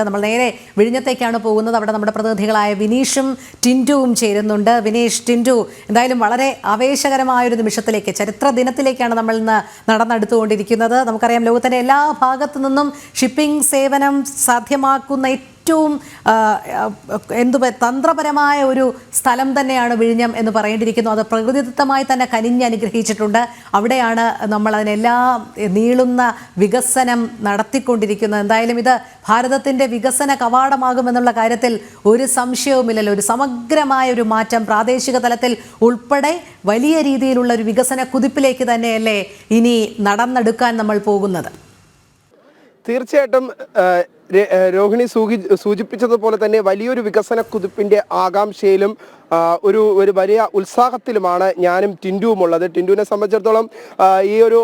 നമ്മൾ നേരെ വിഴിഞ്ഞത്തേക്കാണ് പോകുന്നത്. അവിടെ നമ്മുടെ പ്രതിനിധികളായ വിനീഷും ടിൻറ്റുവും ചേരുന്നുണ്ട്. വിനീഷ്, ടിൻറ്റു, എന്തായാലും വളരെ ആവേശകരമായ ഒരു നിമിഷത്തിലേക്ക്, ചരിത്ര ദിനത്തിലേക്കാണ് നമ്മൾ ഇന്ന് നടന്നെടുത്തുകൊണ്ടിരിക്കുന്നത്. നമുക്കറിയാം, ലോകത്തിന്റെ എല്ലാ ഭാഗത്തു നിന്നും ഷിപ്പിംഗ് സേവനം സാധ്യമാക്കുന്ന ഏറ്റവും തന്ത്രപരമായ ഒരു സ്ഥലം തന്നെയാണ് വിഴിഞ്ഞം എന്ന് പറയേണ്ടിയിരിക്കുന്നു. അത് പ്രകൃതിദത്തമായി തന്നെ കനിഞ്ഞനുഗ്രഹിച്ചിട്ടുണ്ട്. അവിടെയാണ് നമ്മൾ അതിനെല്ലാം നീളുന്ന വികസനം നടത്തിക്കൊണ്ടിരിക്കുന്നത്. എന്തായാലും ഇത് ഭാരതത്തിൻ്റെ വികസന കവാടമാകുമെന്നുള്ള കാര്യത്തിൽ ഒരു സംശയവുമില്ലല്ലോ. ഒരു സമഗ്രമായ ഒരു മാറ്റം പ്രാദേശിക തലത്തിൽ ഉൾപ്പെടെ വലിയ രീതിയിലുള്ള ഒരു വികസന കുതിപ്പിലേക്ക് തന്നെയല്ലേ ഇനി നടന്നെടുക്കാൻ നമ്മൾ പോകുന്നത്? തീർച്ചയായിട്ടും രോഹിണി സൂചിപ്പിച്ചതുപോലെ തന്നെ വലിയൊരു വികസന കുതിപ്പിന്റെ ആകാംക്ഷയിലും ഒരു വലിയ ഉത്സാഹത്തിലുമാണ് ഞാനും ടിൻറ്റുവും ഉള്ളത്. ടിൻറ്റുവിനെ സംബന്ധിച്ചിടത്തോളം ഈ ഒരു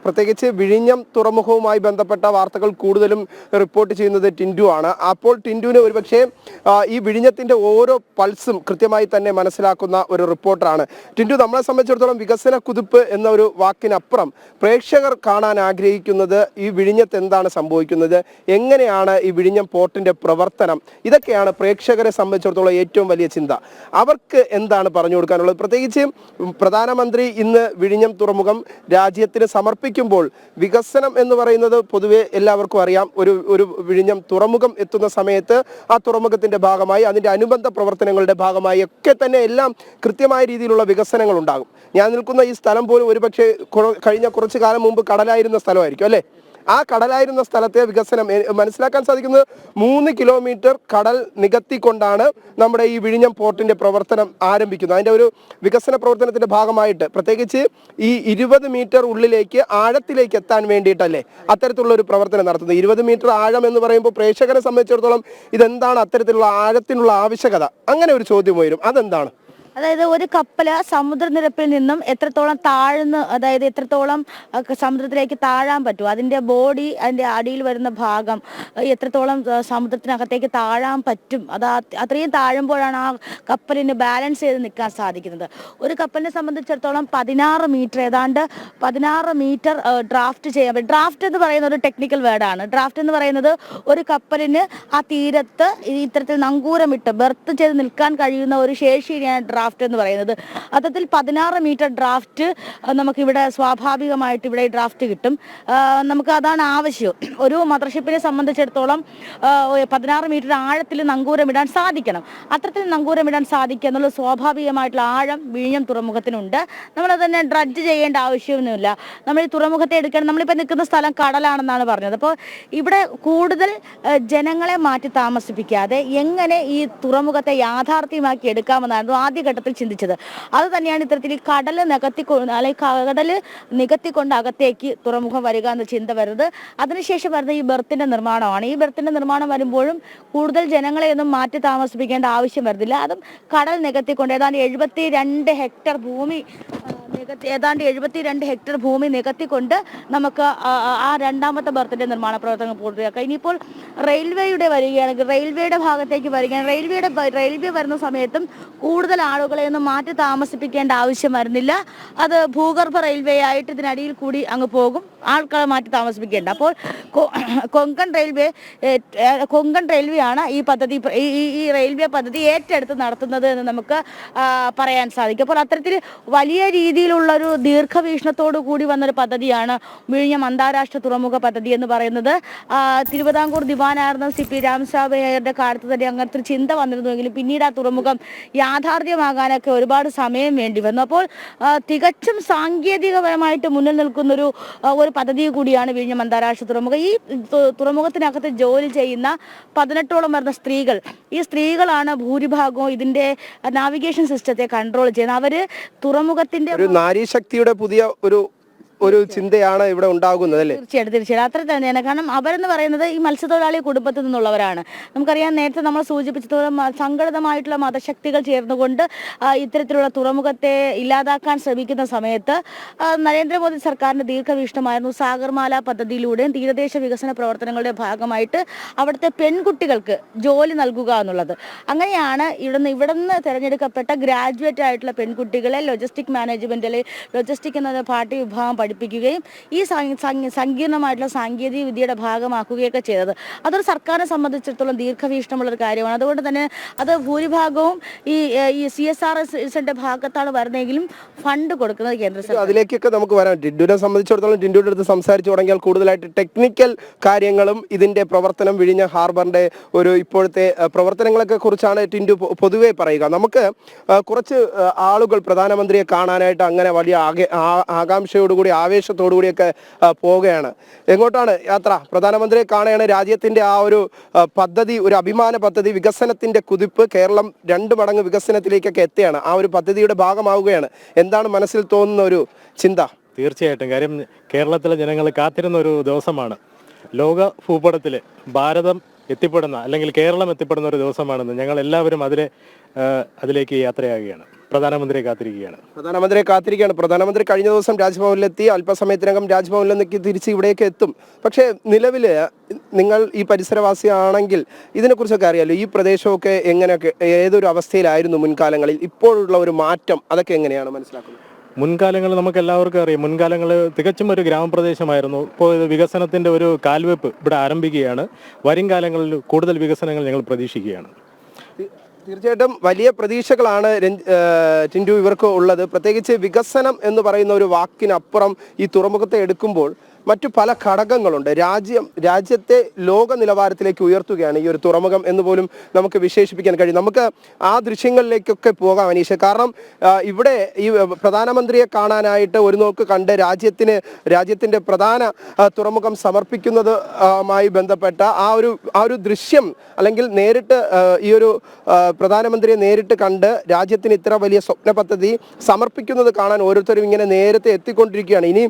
പ്രത്യേകിച്ച് വിഴിഞ്ഞം തുറമുഖവുമായി ബന്ധപ്പെട്ട വാർത്തകൾ കൂടുതലും റിപ്പോർട്ട് ചെയ്യുന്നത് ടിൻറ്റു ആണ്. അപ്പോൾ ടിൻറ്റുവിന് ഒരുപക്ഷെ ഈ വിഴിഞ്ഞത്തിൻ്റെ ഓരോ പൾസും കൃത്യമായി തന്നെ മനസ്സിലാക്കുന്ന ഒരു റിപ്പോർട്ടറാണ്. ടിൻറ്റു, നമ്മളെ സംബന്ധിച്ചിടത്തോളം വികസന കുതിപ്പ് എന്ന ഒരു വാക്കിനപ്പുറം പ്രേക്ഷകർ കാണാൻ ആഗ്രഹിക്കുന്നത് ഈ വിഴിഞ്ഞത്ത് എന്താണ് സംഭവിക്കുന്നത്, എങ്ങനെയാണ് ഈ വിഴിഞ്ഞം പോർട്ടിൻ്റെ പ്രവർത്തനം, ഇതൊക്കെയാണ് പ്രേക്ഷകരെ സംബന്ധിച്ചിടത്തോളം ഏറ്റവും വലിയ ചിന്ത. അവർക്ക് എന്താണ് പറഞ്ഞു കൊടുക്കാനുള്ളത്? പ്രത്യേകിച്ച് പ്രധാനമന്ത്രി ഇന്ന് വിഴിഞ്ഞം തുറമുഖം രാജ്യത്തിന് സമർപ്പിക്കുമ്പോൾ വികസനം എന്ന് പറയുന്നത് പൊതുവെ എല്ലാവർക്കും അറിയാം. ഒരു വിഴിഞ്ഞം തുറമുഖം എത്തുന്ന സമയത്ത് ആ തുറമുഖത്തിന്റെ ഭാഗമായി അതിന്റെ അനുബന്ധ പ്രവർത്തനങ്ങളുടെ ഭാഗമായി ഒക്കെ തന്നെ എല്ലാം കൃത്യമായ രീതിയിലുള്ള വികസനങ്ങൾ ഉണ്ടാകും. ഞാൻ നിൽക്കുന്ന ഈ സ്ഥലം പോലും ഒരുപക്ഷെ കഴിഞ്ഞ കുറച്ചു കാലം മുമ്പ് കടലായിരുന്ന സ്ഥലമായിരിക്കും അല്ലേ? ആ കടലായിരുന്ന സ്ഥലത്തെ വികസനം മനസ്സിലാക്കാൻ സാധിക്കുന്നത് 3 കിലോമീറ്റർ കടൽ നികത്തിക്കൊണ്ടാണ് നമ്മുടെ ഈ വിഴിഞ്ഞം പോർട്ടിന്റെ പ്രവർത്തനം ആരംഭിക്കുന്നത്. അതിന്റെ ഒരു വികസന പ്രവർത്തനത്തിന്റെ ഭാഗമായിട്ട് പ്രത്യേകിച്ച് ഈ 20 മീറ്റർ ഉള്ളിലേക്ക് ആഴത്തിലേക്ക് എത്താൻ വേണ്ടിയിട്ടല്ലേ അത്തരത്തിലുള്ള ഒരു പ്രവർത്തനം നടത്തുന്നത്. 20 മീറ്റർ ആഴം എന്ന് പറയുമ്പോൾ പ്രേക്ഷകരെ സംബന്ധിച്ചിടത്തോളം ഇതെന്താണ് അത്തരത്തിലുള്ള ആഴത്തിനുള്ള ആവശ്യകത? അങ്ങനെ ഒരു ചോദ്യം വരും. അതെന്താണ്? അതായത് ഒരു കപ്പല് സമുദ്രനിരപ്പിൽ നിന്നും എത്രത്തോളം താഴ്ന്ന്, അതായത് എത്രത്തോളം സമുദ്രത്തിലേക്ക് താഴാൻ പറ്റും, അതിന്റെ ബോഡി, അതിന്റെ അടിയിൽ വരുന്ന ഭാഗം എത്രത്തോളം സമുദ്രത്തിനകത്തേക്ക് താഴാൻ പറ്റും, അത് അത്രയും താഴുമ്പോഴാണ് ആ കപ്പലിന് ബാലൻസ് ചെയ്ത് നിൽക്കാൻ സാധിക്കുന്നത്. ഒരു കപ്പലിനെ സംബന്ധിച്ചിടത്തോളം 16 മീറ്റർ, ഏതാണ്ട് 16 മീറ്റർ ഡ്രാഫ്റ്റ് ചെയ്യാൻ പറ്റും. ഡ്രാഫ്റ്റ് എന്ന് പറയുന്ന ഒരു ടെക്നിക്കൽ വേർഡാണ്. ഡ്രാഫ്റ്റ് എന്ന് പറയുന്നത് ഒരു കപ്പലിന് ആ തീരത്ത് ഇത്തരത്തിൽ നങ്കൂരമിട്ട് ബെർത്ത് ചെയ്ത് നിൽക്കാൻ കഴിയുന്ന ഒരു ശേഷിയാണ് ഡ്രാഫ്റ്റ് എന്ന് പറയുന്നത്. അത്തരത്തിൽ 16 മീറ്റർ ഡ്രാഫ്റ്റ് നമുക്കിവിടെ സ്വാഭാവികമായിട്ട് ഇവിടെ ഡ്രാഫ്റ്റ് കിട്ടും. നമുക്ക് അതാണ് ആവശ്യം. ഒരു മദർഷിപ്പിനെ സംബന്ധിച്ചിടത്തോളം 16 മീറ്റർ ആഴത്തിൽ നങ്കൂരമിടാൻ സാധിക്കണം. അത്തരത്തിൽ നങ്കൂരമിടാൻ സാധിക്കുക എന്നുള്ള സ്വാഭാവികമായിട്ടുള്ള ആഴം വിഴിഞ്ഞം തുറമുഖത്തിനുണ്ട്. നമ്മളത് തന്നെ ഡ്രഡ്ജ് ചെയ്യേണ്ട ആവശ്യമൊന്നുമില്ല. നമ്മൾ ഈ തുറമുഖത്തെ എടുക്കണം. നമ്മളിപ്പോൾ നിൽക്കുന്ന സ്ഥലം കടലാണെന്നാണ് പറഞ്ഞത്. അപ്പോൾ ഇവിടെ കൂടുതൽ ജനങ്ങളെ മാറ്റി താമസിപ്പിക്കാതെ എങ്ങനെ ഈ തുറമുഖത്തെ യാഥാർത്ഥ്യമാക്കി എടുക്കാമെന്നായിരുന്നു ആദ്യഘട്ടത്തിൽ ചിന്തിച്ചത്. അത് തന്നെയാണ് ഇത്തരത്തിൽ കടൽ നികത്തിക്കൊണ്ട് അകത്തേക്ക് തുറമുഖം വരിക എന്ന ചിന്ത വരുന്നത്. അതിനുശേഷം വരുന്ന ഈ ബെർത്തിന്റെ നിർമ്മാണമാണ്. ഈ ബെർത്തിന്റെ നിർമ്മാണം വരുമ്പോഴും കൂടുതൽ ജനങ്ങളെയൊന്നും മാറ്റി താമസിപ്പിക്കേണ്ട ആവശ്യം വരുന്നില്ല. അതും കടൽ നികത്തിക്കൊണ്ട് ഏതാണ്ട് 72 ഹെക്ടർ ഭൂമി നികത്തിക്കൊണ്ട് നമുക്ക് ആ രണ്ടാമത്തെ ബെർത്തിന്റെ നിർമ്മാണ പ്രവർത്തനങ്ങൾ പൂർത്തിയാക്കാം. ഇനിയിപ്പോൾ റെയിൽവേയുടെ വരികയാണെങ്കിൽ, റെയിൽവേയുടെ ഭാഗത്തേക്ക് വരികയാണെങ്കിൽ റെയിൽവേ വരുന്ന സമയത്തും കൂടുതൽ ആളുകളെ ഒന്നും മാറ്റി താമസിപ്പിക്കേണ്ട ആവശ്യം വരുന്നില്ല. അത് ഭൂഗർഭ റെയിൽവേ ആയിട്ട് ഇതിനടിയിൽ കൂടി അങ്ങ് പോകും. ആൾക്കാരെ മാറ്റി താമസിപ്പിക്കേണ്ട. അപ്പോൾ കൊങ്കൺ റെയിൽവേ ആണ് ഈ റെയിൽവേ പദ്ധതി ഏറ്റെടുത്ത് നടത്തുന്നത് എന്ന് നമുക്ക് പറയാൻ സാധിക്കും. അപ്പോൾ അത്തരത്തിൽ വലിയ രീതിയിലുള്ളൊരു ദീർഘവീക്ഷണത്തോടു കൂടി വന്നൊരു പദ്ധതിയാണ് വിഴിഞ്ഞം അന്താരാഷ്ട്ര തുറമുഖ പദ്ധതി എന്ന് പറയുന്നത്. തിരുവിതാംകൂർ ദിവാനായിരുന്ന CP രാമസ്വാമിയുടെ കാലത്ത് തന്നെ അങ്ങനത്തെ ഒരു ചിന്ത വന്നിരുന്നുവെങ്കിലും പിന്നീട് ആ തുറമുഖം യാഥാർത്ഥ്യമാകാനൊക്കെ ഒരുപാട് സമയം വേണ്ടി വന്നു. അപ്പോൾ തികച്ചും സാങ്കേതികപരമായിട്ട് മുന്നിൽ നിൽക്കുന്നൊരു പദ്ധതി കൂടിയാണ് വിഴിഞ്ഞം അന്താരാഷ്ട്ര തുറമുഖം. ഈ തുറമുഖത്തിനകത്ത് ജോലി ചെയ്യുന്ന 18ഓളം വരുന്ന സ്ത്രീകൾ, ഈ സ്ത്രീകളാണ് ഭൂരിഭാഗവും ഇതിന്റെ നാവിഗേഷൻ സിസ്റ്റത്തെ കൺട്രോൾ ചെയ്യുന്നത്. അവര് തുറമുഖത്തിന്റെ ഒരു നാരീശക്തിയുടെ പുതിയ ഒരു ചിന്തയാണ് ഇവിടെ ഉണ്ടാകുന്നത് അല്ലേ? തീർച്ചയായിട്ടും അത്ര തന്നെയാണ്. കാരണം അവരെന്ന് പറയുന്നത് ഈ മത്സ്യത്തൊഴിലാളി കുടുംബത്തിൽ നിന്നുള്ളവരാണ്. നമുക്കറിയാം, നേരത്തെ നമ്മൾ സൂചിപ്പിച്ചതുപോലെ സംഘടിതമായിട്ടുള്ള മതശക്തികൾ ചേർന്നുകൊണ്ട് ഇത്തരത്തിലുള്ള തുറമുഖത്തെ ഇല്ലാതാക്കാൻ ശ്രമിക്കുന്ന സമയത്ത് നരേന്ദ്രമോദി സർക്കാരിന്റെ ദീർഘവീക്ഷണമായിരുന്നു സാഗർമാല പദ്ധതിയിലൂടെയും തീരദേശ വികസന പ്രവർത്തനങ്ങളുടെ ഭാഗമായിട്ട് അവിടുത്തെ പെൺകുട്ടികൾക്ക് ജോലി നൽകുക എന്നുള്ളത്. അങ്ങനെയാണ് ഇവിടുന്ന് തിരഞ്ഞെടുക്കപ്പെട്ട ഗ്രാജുവേറ്റ് ആയിട്ടുള്ള പെൺകുട്ടികളെ ലോജിസ്റ്റിക് മാനേജ്മെന്റിൽ, ലോജിസ്റ്റിക് എന്ന പാഠ്യ വിഭാഗം പഠിപ്പിക്കുകയും ഈ സങ്കീർണമായിട്ടുള്ള സാങ്കേതിക വിദ്യയുടെ ഭാഗമാക്കുകയൊക്കെ ചെയ്തത്. അതൊരു സർക്കാരിനെ സംബന്ധിച്ചിടത്തോളം ദീർഘവീക്ഷണമുള്ളൊരു കാര്യമാണ്. അതുകൊണ്ട് തന്നെ അത് ഭൂരിഭാഗവും ഈ CSRന്റെ ഭാഗത്താണ് വരുന്നതെങ്കിലും ഫണ്ട് കൊടുക്കുന്നത് കേന്ദ്ര സർക്കാർ. അതിലേക്കൊക്കെ നമുക്ക് വരാം. ടിൻഡുവിനെ സംബന്ധിച്ചിടത്തോളം ടിൻഡുവിന്റെ അടുത്ത് സംസാരിച്ചു തുടങ്ങിയാൽ കൂടുതലായിട്ട് ടെക്നിക്കൽ കാര്യങ്ങളും ഇതിന്റെ പ്രവർത്തനം, വിഴിഞ്ഞ ഹാർബറിന്റെ ഒരു ഇപ്പോഴത്തെ പ്രവർത്തനങ്ങളൊക്കെ കുറിച്ചാണ് ടിൻഡു പൊതുവെ പറയുക. നമുക്ക് കുറച്ച് ആളുകൾ പ്രധാനമന്ത്രിയെ കാണാനായിട്ട് അങ്ങനെ വലിയ ആകാംക്ഷയോടുകൂടി ആവേശത്തോടുകൂടിയൊക്കെ പോവുകയാണ്. എങ്ങോട്ടാണ് യാത്ര? പ്രധാനമന്ത്രിയെ കാണുകയാണ്. രാജ്യത്തിന്റെ ആ ഒരു പദ്ധതി, ഒരു അഭിമാന പദ്ധതി, വികസനത്തിന്റെ കുതിപ്പ്, കേരളം 2 മടങ്ങ് വികസനത്തിലേക്കൊക്കെ എത്തുകയാണ്. ആ ഒരു പദ്ധതിയുടെ ഭാഗമാവുകയാണ്. എന്താണ് മനസ്സിൽ തോന്നുന്ന ഒരു ചിന്ത? തീർച്ചയായിട്ടും. കാര്യം കേരളത്തിലെ ജനങ്ങൾ കാത്തിരുന്ന ഒരു ദിവസമാണ്. ലോക ഭൂപടത്തിൽ ഭാരതം എത്തിപ്പെടുന്ന, അല്ലെങ്കിൽ കേരളം എത്തിപ്പെടുന്ന ഒരു ദിവസമാണെന്ന് ഞങ്ങൾ എല്ലാവരും അതിലേക്ക് യാത്രയാകുകയാണ്. പ്രധാനമന്ത്രിയെ കാത്തിരിക്കുകയാണ്. പ്രധാനമന്ത്രി കഴിഞ്ഞ ദിവസം രാജ്ഭവനിലെത്തി. അല്പസമയത്തിനകം രാജ്ഭവനിൽ നിന്ന് തിരിച്ച് ഇവിടേക്ക് എത്തും. പക്ഷേ നിലവിൽ നിങ്ങൾ ഈ പരിസരവാസിയാണെങ്കിൽ ഇതിനെക്കുറിച്ചൊക്കെ അറിയാലോ. ഈ പ്രദേശമൊക്കെ എങ്ങനെയൊക്കെ, ഏതൊരു അവസ്ഥയിലായിരുന്നു മുൻകാലങ്ങളിൽ? ഇപ്പോഴുള്ള ഒരു മാറ്റം അതൊക്കെ എങ്ങനെയാണ് മനസ്സിലാക്കുന്നത്? മുൻകാലങ്ങൾ നമുക്ക് എല്ലാവർക്കും അറിയാം. മുൻകാലങ്ങൾ തികച്ചും ഒരു ഗ്രാമപ്രദേശമായിരുന്നു. ഇപ്പോൾ വികസനത്തിൻ്റെ ഒരു കാൽവെപ്പ് ഇവിടെ ആരംഭിക്കുകയാണ്. വരും കാലങ്ങളിൽ കൂടുതൽ വികസനങ്ങൾ ഞങ്ങൾ പ്രതീക്ഷിക്കുകയാണ്. തീർച്ചയായിട്ടും വലിയ പ്രതീക്ഷകളാണ് ടിൻഡു ഇവർക്ക് ഉള്ളത്. പ്രത്യേകിച്ച് വികസനം എന്ന് പറയുന്ന ഒരു വാക്കിനപ്പുറം ഈ തുറമുഖത്തെ എടുക്കുമ്പോൾ മറ്റു പല ഘടകങ്ങളുണ്ട്. രാജ്യത്തെ ലോക നിലവാരത്തിലേക്ക് ഉയർത്തുകയാണ് ഈ ഒരു തുറമുഖം എന്ന് പോലും നമുക്ക് വിശേഷിപ്പിക്കാൻ കഴിയും. നമുക്ക് ആ ദൃശ്യങ്ങളിലേക്കൊക്കെ പോകാം അനീഷ. കാരണം ഇവിടെ ഈ പ്രധാനമന്ത്രിയെ കാണാനായിട്ട് ഒരു നോക്ക് കണ്ട് രാജ്യത്തിന്റെ പ്രധാന തുറമുഖം സമർപ്പിക്കുന്നതുമായി ബന്ധപ്പെട്ട ആ ഒരു ദൃശ്യം, അല്ലെങ്കിൽ നേരിട്ട് ഈ ഒരു പ്രധാനമന്ത്രിയെ നേരിട്ട് കണ്ട് രാജ്യത്തിന് ഇത്ര വലിയ സ്വപ്ന പദ്ധതി സമർപ്പിക്കുന്നത് കാണാൻ ഓരോരുത്തരും ഇങ്ങനെ നേരത്തെ എത്തിക്കൊണ്ടിരിക്കുകയാണ്. ഇനി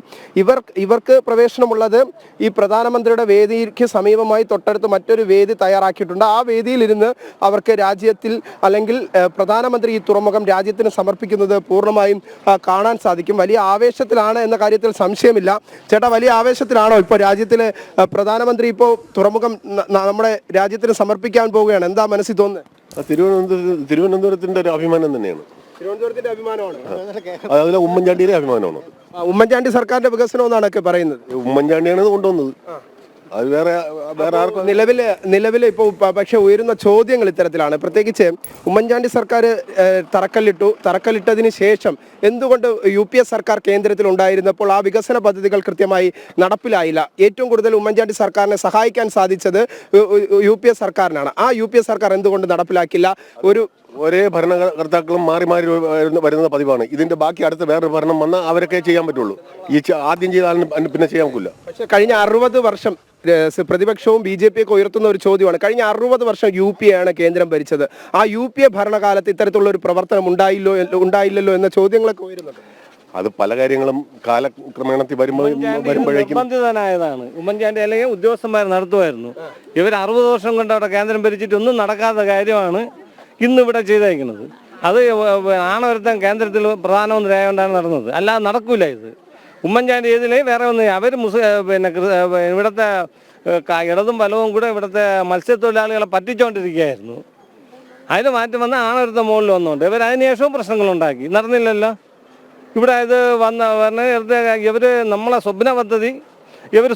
ഇവർക്ക് പ്രവേശനമുള്ളത് ഈ പ്രധാനമന്ത്രിയുടെ വേദിക്ക് സമീപമായി തൊട്ടടുത്ത് മറ്റൊരു വേദി തയ്യാറാക്കിയിട്ടുണ്ട്. ആ വേദിയിലിരുന്ന് അവർക്ക് രാജ്യത്തിൽ, അല്ലെങ്കിൽ പ്രധാനമന്ത്രി ഈ തുറമുഖം രാജ്യത്തിന് സമർപ്പിക്കുന്നത് പൂർണ്ണമായും കാണാൻ സാധിക്കും. വലിയ ആവേശത്തിലാണ് എന്ന കാര്യത്തിൽ സംശയമില്ല. ചേട്ടാ, വലിയ ആവേശത്തിലാണോ ഇപ്പോൾ രാജ്യത്തിലെ പ്രധാനമന്ത്രി? ഇപ്പോൾ തുറമുഖം നമ്മുടെ രാജ്യത്തിന് സമർപ്പിക്കാൻ പോവുകയാണ്. എന്താ മനസ്സിൽ തോന്നുന്നത്? തിരുവനന്തപുരത്തിന്റെ ഒരു അഭിമാനം തന്നെയാണ്. തിരുവനന്തപുരത്തിന്റെ അഭിമാനമാണ്. അതുപോലെ ഉമ്മൻചാണ്ടിയുടെ അഭിമാനമാണ്. ഉമ്മൻചാണ്ടി സർക്കാരിന്റെ വികസനം എന്നാണൊക്കെ പറയുന്നത്. ഉമ്മൻചാണ്ടിയാണ് കൊണ്ടുവന്നത്. അത് വേറെ ആർക്കും നിലവിൽ ഇപ്പോൾ പക്ഷെ ഉയരുന്ന ചോദ്യങ്ങൾ ഇത്തരത്തിലാണ്. പ്രത്യേകിച്ച് ഉമ്മൻചാണ്ടി സർക്കാർ തറക്കല്ലിട്ടതിന് ശേഷം എന്തുകൊണ്ട് UPA സർക്കാർ കേന്ദ്രത്തിൽ ഉണ്ടായിരുന്നപ്പോൾ ആ വികസന പദ്ധതികൾ കൃത്യമായി നടപ്പിലായില്ല? ഏറ്റവും കൂടുതൽ ഉമ്മൻചാണ്ടി സർക്കാരിനെ സഹായിക്കാൻ സാധിച്ചത് UPA സർക്കാരിനാണ്. ആ UPA സർക്കാർ എന്തുകൊണ്ട് നടപ്പിലാക്കില്ല? ഒരേ ഭരണകർത്താക്കളും മാറി വരുന്ന പതിവാണ്. ഇതിന്റെ ബാക്കി അടുത്ത വേറൊരു ഭരണം വന്നാൽ അവരൊക്കെ ചെയ്യാൻ പറ്റുള്ളൂ. ആദ്യം ചെയ്താലും പിന്നെ ചെയ്യാൻ പറ്റില്ല. പക്ഷെ കഴിഞ്ഞ 60 വർഷം പ്രതിപക്ഷവും BJP ഒക്കെ ഉയർത്തുന്ന ഒരു ചോദ്യമാണ്. കഴിഞ്ഞ 60 വർഷം UPA ആണ് കേന്ദ്രം ഭരിച്ചത്. ആ UPA ഭരണകാലത്ത് ഇത്തരത്തിലുള്ള ഒരു പ്രവർത്തനം ഉണ്ടായില്ലല്ലോ എന്ന ചോദ്യങ്ങളൊക്കെ ഉയരുന്നുണ്ട്. അത് പല കാര്യങ്ങളും കാലക്രമേണത്തിൽ വരുമ്പോഴേക്കും നിർബന്ധിതനായതാണ് ഉമ്മൻചാണ്ടി. അല്ലെങ്കിൽ ഉദ്യോഗസ്ഥന്മാർ നടത്തുമായിരുന്നു. ഇവർ 60 വർഷം കൊണ്ട് അവിടെ കേന്ദ്രം ഭരിച്ചിട്ട് ഒന്നും നടക്കാത്ത കാര്യമാണ് ഇന്നിവിടെ ചെയ്തേക്കുന്നത്. അത് ആണൊരുത്തൻ കേന്ദ്രത്തിൽ പ്രധാനമന്ത്രി ആയതുകൊണ്ടാണ് നടന്നത്. അല്ലാതെ നടക്കൂല ഇത്. ഉമ്മൻചാണ്ടി ചെയ്തില്ലേ വേറെ ഒന്ന്. അവർ ഇവിടുത്തെ ഇടതും വലവും കൂടെ ഇവിടുത്തെ മത്സ്യത്തൊഴിലാളികളെ പറ്റിച്ചുകൊണ്ടിരിക്കുകയായിരുന്നു. അതിന് മാറ്റം വന്ന ആണൊരുത്തൻ മുകളിൽ വന്നുകൊണ്ട് ഇവർ അതിനുശേഷവും പ്രശ്നങ്ങളുണ്ടാക്കി. നടന്നില്ലല്ലോ. ഇവിടെ ഇത് ഇവർ നമ്മളെ സ്വപ്ന പദ്ധതി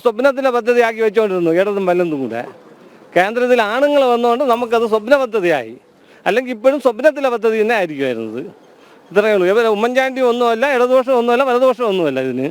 സ്വപ്നത്തിൻ്റെ പദ്ധതിയാക്കി വെച്ചുകൊണ്ടിരുന്നു. ഇടതും വലതും കൂടെ കേന്ദ്രത്തിൽ ആണുങ്ങൾ വന്നുകൊണ്ട് നമുക്കത് സ്വപ്ന പദ്ധതിയായി. അല്ലെങ്കിൽ ഇപ്പോഴും സ്വപ്നത്തിലെ പദ്ധതി തന്നെ ആയിരിക്കുമായിരുന്നത്. ഇത്രയേ ഉള്ളൂ. ഇവർ ഉമ്മൻചാണ്ടി ഒന്നുമല്ല, ഇടതുപക്ഷം ഒന്നുമല്ല, വലതുപക്ഷം ഒന്നുമല്ല. ഇതിന്